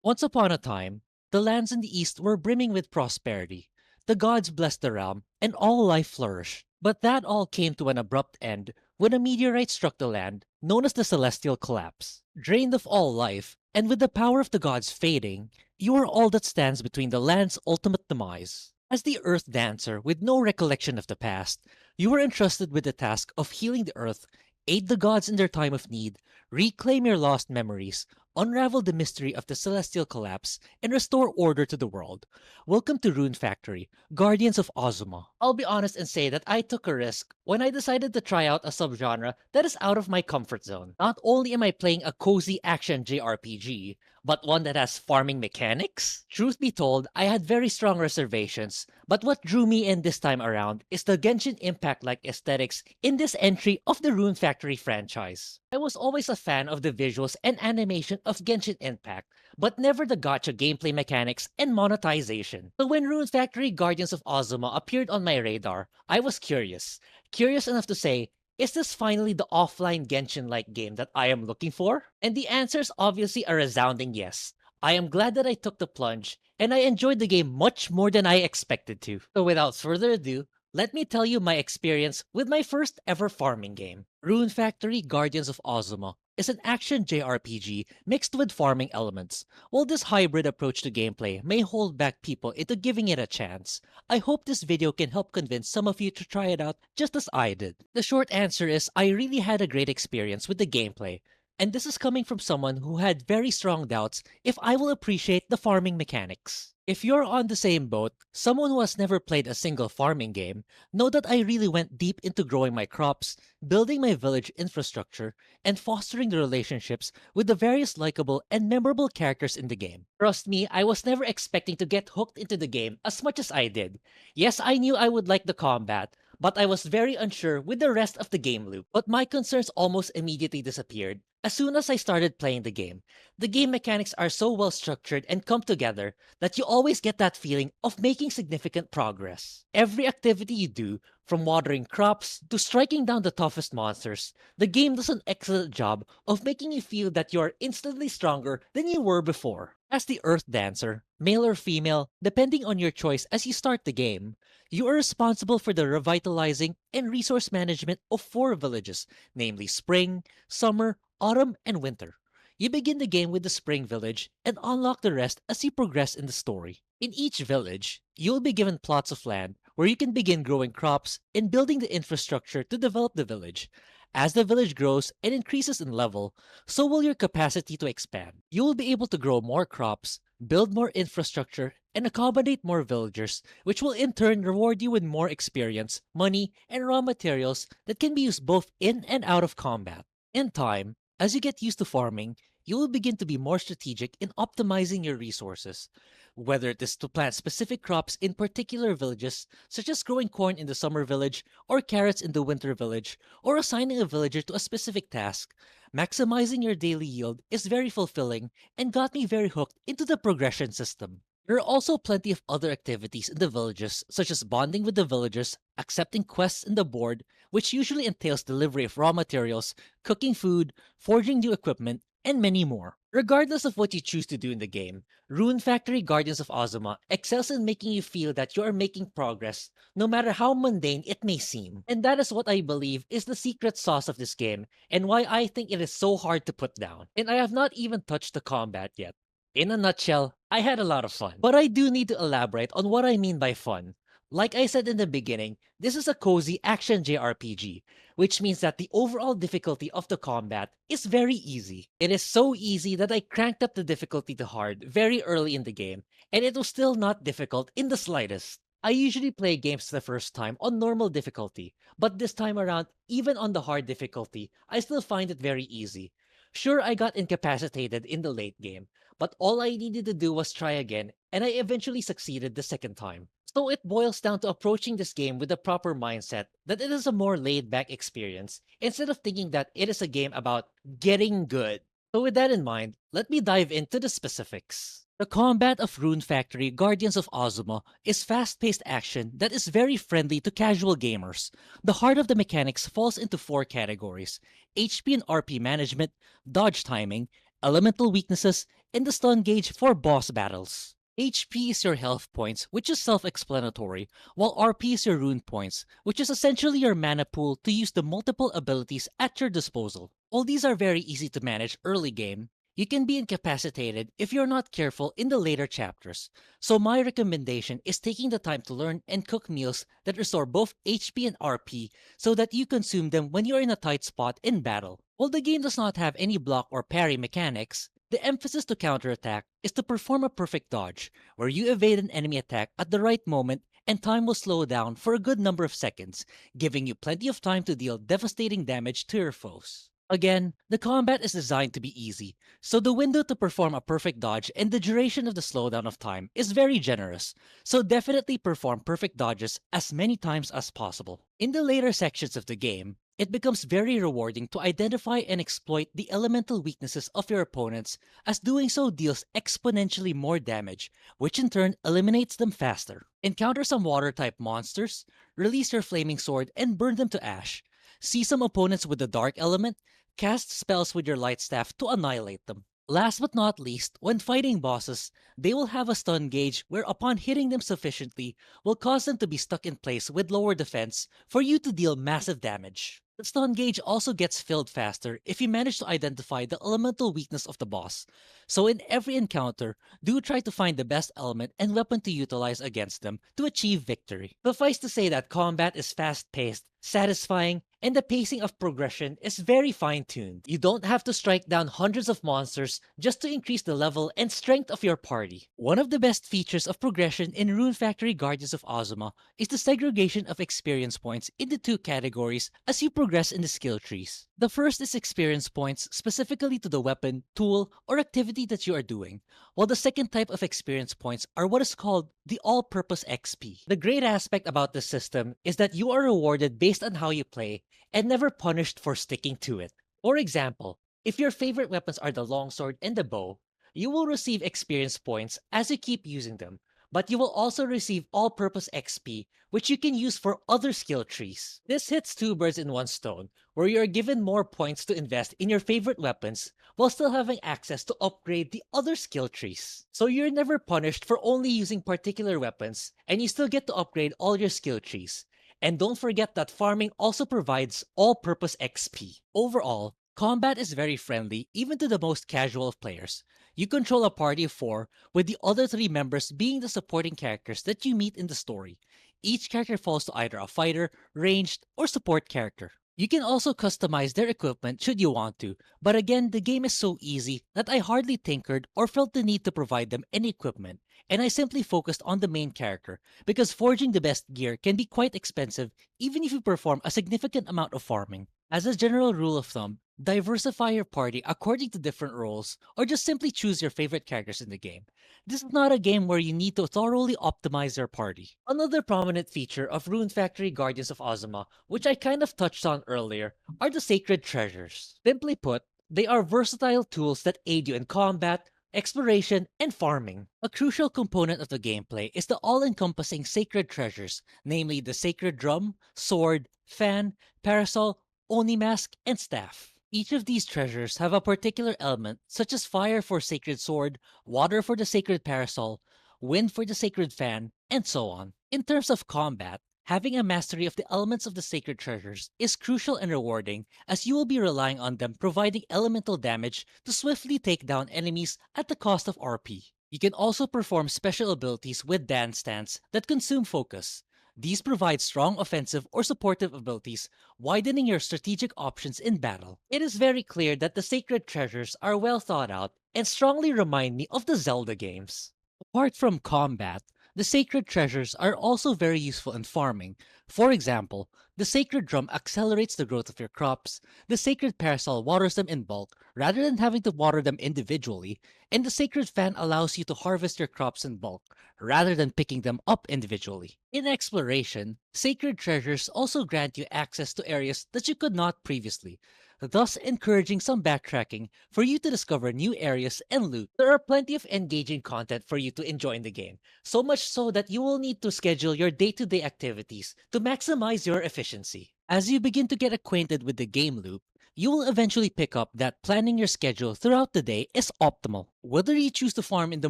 Once upon a time, the lands in the east were brimming with prosperity. The gods blessed the realm, and all life flourished. But that all came to an abrupt end when a meteorite struck the land, known as the Celestial Collapse. Drained of all life, and with the power of the gods fading, you are all that stands between the land's ultimate demise. As the Earth Dancer with no recollection of the past, you were entrusted with the task of healing the Earth, aid the gods in their time of need, reclaim your lost memories, unravel the mystery of the celestial collapse, and restore order to the world. Welcome to Rune Factory, Guardians of Azuma. I'll be honest and say that I took a risk when I decided to try out a subgenre that is out of my comfort zone. Not only am I playing a cozy action JRPG, but one that has farming mechanics? Truth be told, I had very strong reservations, but what drew me in this time around is the Genshin Impact-like aesthetics in this entry of the Rune Factory franchise. I was always a fan of the visuals and animation of Genshin Impact, but never the gacha gameplay mechanics and monetization. So when Rune Factory Guardians of Azuma appeared on my radar, I was curious. Curious enough to say, is this finally the offline Genshin-like game that I am looking for? And the answer is obviously a resounding yes. I am glad that I took the plunge, and I enjoyed the game much more than I expected to. So without further ado, let me tell you my experience with my first ever farming game. Rune Factory Guardians of Azuma is an action JRPG mixed with farming elements. While this hybrid approach to gameplay may hold back people into giving it a chance, I hope this video can help convince some of you to try it out just as I did. The short answer is I really had a great experience with the gameplay, and this is coming from someone who had very strong doubts if I will appreciate the farming mechanics. If you're on the same boat, someone who has never played a single farming game, know that I really went deep into growing my crops, building my village infrastructure, and fostering the relationships with the various likable and memorable characters in the game. Trust me, I was never expecting to get hooked into the game as much as I did. Yes, I knew I would like the combat, but I was very unsure with the rest of the game loop. But my concerns almost immediately disappeared as soon as I started playing the game. The game mechanics are so well structured and come together that you always get that feeling of making significant progress. Every activity you do, from watering crops to striking down the toughest monsters, the game does an excellent job of making you feel that you are instantly stronger than you were before. As the Earth Dancer, male or female, depending on your choice as you start the game, you are responsible for the revitalizing and resource management of 4 villages, namely Spring, Summer, Autumn, and Winter. You begin the game with the Spring Village and unlock the rest as you progress in the story. In each village, you'll be given plots of land where you can begin growing crops and building the infrastructure to develop the village. As the village grows and increases in level, so will your capacity to expand. You will be able to grow more crops, build more infrastructure, and accommodate more villagers, which will in turn reward you with more experience, money, and raw materials that can be used both in and out of combat. In time, as you get used to farming, you will begin to be more strategic in optimizing your resources, whether it is to plant specific crops in particular villages, such as growing corn in the summer village or carrots in the winter village, or assigning a villager to a specific task. Maximizing your daily yield is very fulfilling and got me very hooked into the progression system. There are also plenty of other activities in the villages, such as bonding with the villagers, accepting quests in the board, which usually entails delivery of raw materials, cooking food, forging new equipment, and many more. Regardless of what you choose to do in the game, Rune Factory Guardians of Azuma excels in making you feel that you are making progress, no matter how mundane it may seem. And that is what I believe is the secret sauce of this game, and why I think it is so hard to put down. And I have not even touched the combat yet. In a nutshell, I had a lot of fun. But I do need to elaborate on what I mean by fun. Like I said in the beginning, this is a cozy action JRPG, which means that the overall difficulty of the combat is very easy. It is so easy that I cranked up the difficulty to hard very early in the game, and it was still not difficult in the slightest. I usually play games the first time on normal difficulty, but this time around, even on the hard difficulty, I still find it very easy. Sure, I got incapacitated in the late game, but all I needed to do was try again, and I eventually succeeded the second time. So it boils down to approaching this game with the proper mindset that it is a more laid-back experience, instead of thinking that it is a game about getting good. So with that in mind, let me dive into the specifics. The combat of Rune Factory Guardians of Azuma is fast-paced action that is very friendly to casual gamers. The heart of the mechanics falls into 4 categories: HP and RP management, dodge timing, elemental weaknesses, and the stun gauge for boss battles. HP is your health points, which is self-explanatory, while RP is your rune points, which is essentially your mana pool to use the multiple abilities at your disposal. While these are very easy to manage early game, you can be incapacitated if you're not careful in the later chapters. So my recommendation is taking the time to learn and cook meals that restore both HP and RP so that you consume them when you're in a tight spot in battle. While the game does not have any block or parry mechanics, the emphasis to counterattack is to perform a perfect dodge, where you evade an enemy attack at the right moment and time will slow down for a good number of seconds, giving you plenty of time to deal devastating damage to your foes. Again, the combat is designed to be easy, so the window to perform a perfect dodge and the duration of the slowdown of time is very generous, so definitely perform perfect dodges as many times as possible. In the later sections of the game, it becomes very rewarding to identify and exploit the elemental weaknesses of your opponents, as doing so deals exponentially more damage, which in turn eliminates them faster. Encounter some water-type monsters, release your flaming sword and burn them to ash. See some opponents with the dark element, cast spells with your light staff to annihilate them. Last but not least, when fighting bosses, they will have a stun gauge where upon hitting them sufficiently will cause them to be stuck in place with lower defense for you to deal massive damage. The stun gauge also gets filled faster if you manage to identify the elemental weakness of the boss. So in every encounter, do try to find the best element and weapon to utilize against them to achieve victory. Suffice to say that combat is fast-paced, satisfying, and the pacing of progression is very fine-tuned. You don't have to strike down hundreds of monsters just to increase the level and strength of your party. One of the best features of progression in Rune Factory Guardians of Azuma is the segregation of experience points into two categories as you progress in the skill trees. The first is experience points specifically to the weapon, tool, or activity that you are doing, while the second type of experience points are what is called the all-purpose XP. The great aspect about this system is that you are rewarded based on how you play and never punished for sticking to it. For example, if your favorite weapons are the longsword and the bow, you will receive experience points as you keep using them, but you will also receive all-purpose XP, which you can use for other skill trees. This hits two birds in one stone, where you are given more points to invest in your favorite weapons while still having access to upgrade the other skill trees. So you're never punished for only using particular weapons, and you still get to upgrade all your skill trees. And don't forget that farming also provides all-purpose XP. Overall, combat is very friendly even to the most casual of players. You control a party of 4, with the other 3 members being the supporting characters that you meet in the story. Each character falls to either a fighter, ranged, or support character. You can also customize their equipment should you want to, but again, the game is so easy that I hardly tinkered or felt the need to provide them any equipment, and I simply focused on the main character, because forging the best gear can be quite expensive even if you perform a significant amount of farming. As a general rule of thumb, diversify your party according to different roles, or just simply choose your favorite characters in the game. This is not a game where you need to thoroughly optimize your party. Another prominent feature of Rune Factory Guardians of Azuma, which I kind of touched on earlier, are the sacred treasures. Simply put, they are versatile tools that aid you in combat, exploration, and farming. A crucial component of the gameplay is the all-encompassing sacred treasures, namely the sacred drum, sword, fan, parasol, Oni mask, and staff. Each of these treasures have a particular element, such as fire for sacred sword, water for the sacred parasol, wind for the sacred fan, and so on. In terms of combat, having a mastery of the elements of the sacred treasures is crucial and rewarding, as you will be relying on them providing elemental damage to swiftly take down enemies at the cost of RP. You can also perform special abilities with dance stance that consume focus. These provide strong offensive or supportive abilities, widening your strategic options in battle. It is very clear that the sacred treasures are well thought out and strongly remind me of the Zelda games. Apart from combat, the sacred treasures are also very useful in farming. For example, the sacred drum accelerates the growth of your crops, the sacred parasol waters them in bulk rather than having to water them individually, and the sacred fan allows you to harvest your crops in bulk rather than picking them up individually. In exploration, sacred treasures also grant you access to areas that you could not previously, thus encouraging some backtracking for you to discover new areas and loot. There are plenty of engaging content for you to enjoy in the game, so much so that you will need to schedule your day-to-day activities to maximize your efficiency. As you begin to get acquainted with the game loop, you will eventually pick up that planning your schedule throughout the day is optimal. Whether you choose to farm in the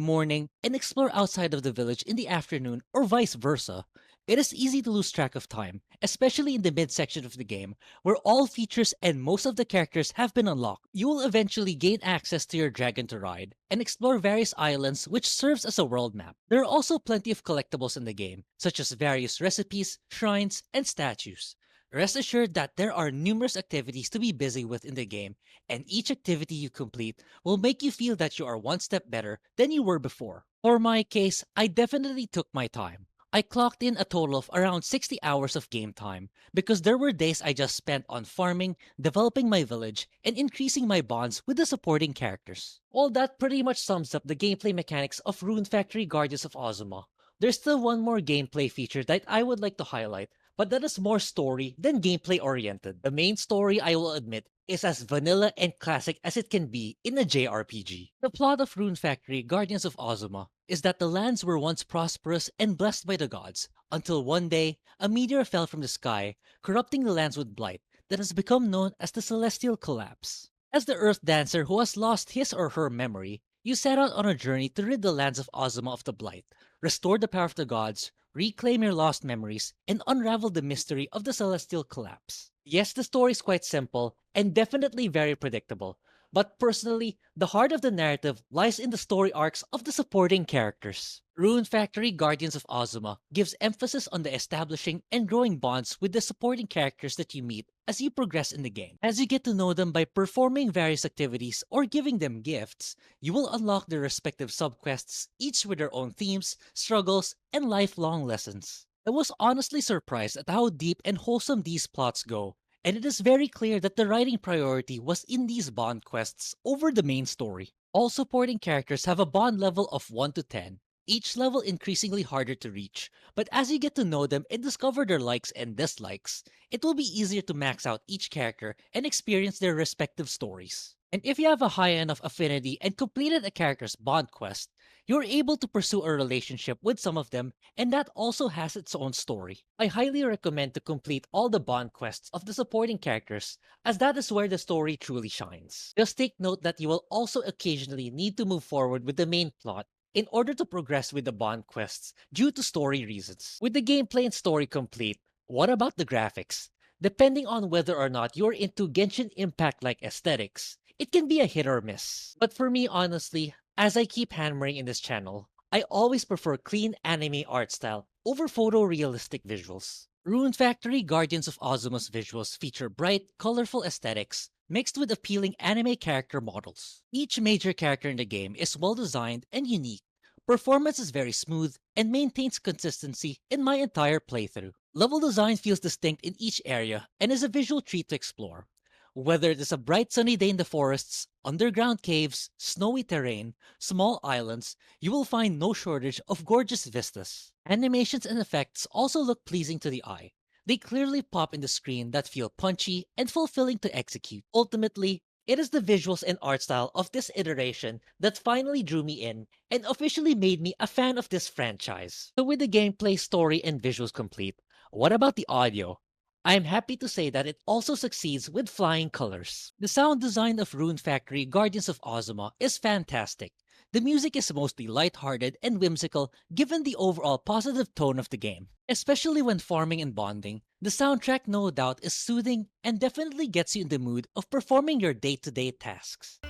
morning and explore outside of the village in the afternoon or vice versa, it is easy to lose track of time, especially in the mid-section of the game, where all features and most of the characters have been unlocked. You will eventually gain access to your dragon to ride, and explore various islands which serves as a world map. There are also plenty of collectibles in the game, such as various recipes, shrines, and statues. Rest assured that there are numerous activities to be busy with in the game, and each activity you complete will make you feel that you are one step better than you were before. For my case, I definitely took my time. I clocked in a total of around 60 hours of game time because there were days I just spent on farming, developing my village, and increasing my bonds with the supporting characters. All that pretty much sums up the gameplay mechanics of Rune Factory Guardians of Azuma. There's still one more gameplay feature that I would like to highlight, but that is more story than gameplay oriented. The main story, I will admit, is as vanilla and classic as it can be in a JRPG. The plot of Rune Factory Guardians of Azuma is that the lands were once prosperous and blessed by the gods, until one day, a meteor fell from the sky, corrupting the lands with blight that has become known as the Celestial Collapse. As the Earth Dancer who has lost his or her memory, you set out on a journey to rid the lands of Azuma of the blight, restore the power of the gods, reclaim your lost memories, and unravel the mystery of the Celestial Collapse. Yes, the story is quite simple and definitely very predictable, but personally, the heart of the narrative lies in the story arcs of the supporting characters. Rune Factory Guardians of Azuma gives emphasis on the establishing and growing bonds with the supporting characters that you meet as you progress in the game. As you get to know them by performing various activities or giving them gifts, you will unlock their respective subquests, each with their own themes, struggles, and lifelong lessons. I was honestly surprised at how deep and wholesome these plots go, and it is very clear that the writing priority was in these bond quests over the main story. All supporting characters have a bond level of 1 to 10, each level increasingly harder to reach, but as you get to know them and discover their likes and dislikes, it will be easier to max out each character and experience their respective stories. And if you have a high enough affinity and completed a character's bond quest, you're able to pursue a relationship with some of them, and that also has its own story. I highly recommend to complete all the bond quests of the supporting characters, as that is where the story truly shines. Just take note that you will also occasionally need to move forward with the main plot in order to progress with the bond quests due to story reasons. With the gameplay and story complete, what about the graphics? Depending on whether or not you're into Genshin Impact-like aesthetics, it can be a hit or miss. But for me, honestly, as I keep hammering in this channel, I always prefer clean anime art style over photorealistic visuals. Rune Factory Guardians of Azuma's visuals feature bright, colorful aesthetics mixed with appealing anime character models. Each major character in the game is well designed and unique. Performance is very smooth and maintains consistency in my entire playthrough. Level design feels distinct in each area and is a visual treat to explore. Whether it is a bright sunny day in the forests, underground caves, snowy terrain, small islands, you will find no shortage of gorgeous vistas. Animations and effects also look pleasing to the eye. They clearly pop in the screen that feel punchy and fulfilling to execute. Ultimately, it is the visuals and art style of this iteration that finally drew me in and officially made me a fan of this franchise. So with the gameplay, story, and visuals complete, what about the audio? I am happy to say that it also succeeds with flying colors. The sound design of Rune Factory Guardians of Azuma is fantastic. The music is mostly lighthearted and whimsical given the overall positive tone of the game. Especially when farming and bonding, the soundtrack no doubt is soothing and definitely gets you in the mood of performing your day-to-day tasks.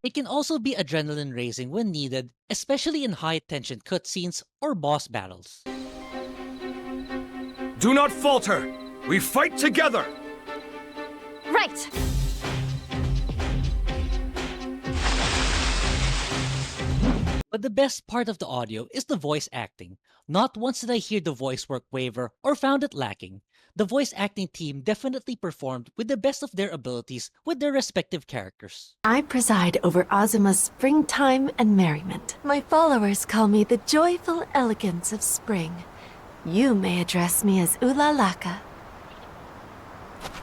It can also be adrenaline-raising when needed, especially in high-tension cutscenes or boss battles. Do not falter! We fight together! Right! But the best part of the audio is the voice acting. Not once did I hear the voice work waver or found it lacking. The voice acting team definitely performed with the best of their abilities with their respective characters. I preside over Azuma's springtime and merriment. My followers call me the joyful elegance of spring. You may address me as Ulalaka.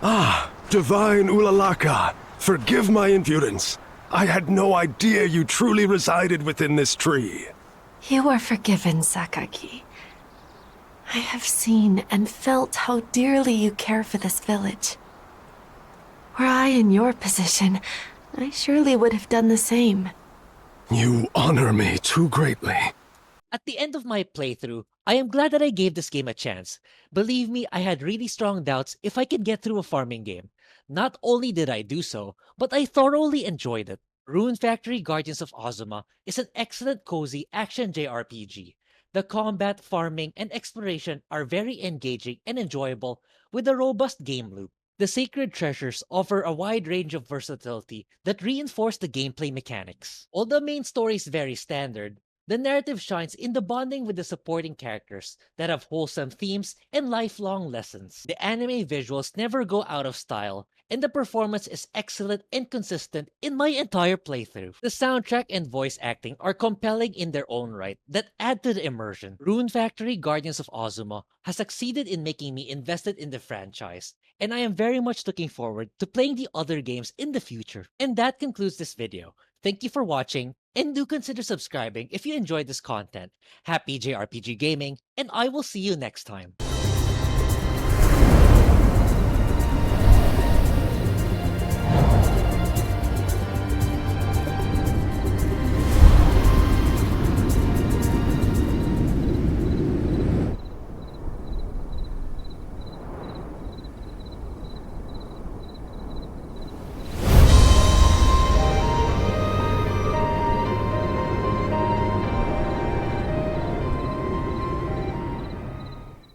Ah, divine Ulalaka, forgive my impudence. I had no idea you truly resided within this tree. You are forgiven, Sakaki. I have seen and felt how dearly you care for this village. Were I in your position, I surely would have done the same. You honor me too greatly. At the end of my playthrough, I am glad that I gave this game a chance. Believe me, I had really strong doubts if I could get through a farming game. Not only did I do so, but I thoroughly enjoyed it. Rune Factory Guardians of Azuma is an excellent cozy action JRPG. The combat, farming, and exploration are very engaging and enjoyable with a robust game loop. The sacred treasures offer a wide range of versatility that reinforce the gameplay mechanics. Although the main story is very standard, the narrative shines in the bonding with the supporting characters that have wholesome themes and lifelong lessons. The anime visuals never go out of style, and the performance is excellent and consistent in my entire playthrough. The soundtrack and voice acting are compelling in their own right that add to the immersion. Rune Factory Guardians of Azuma has succeeded in making me invested in the franchise, and I am very much looking forward to playing the other games in the future. And that concludes this video. Thank you for watching, and do consider subscribing if you enjoyed this content. Happy JRPG gaming, and I will see you next time.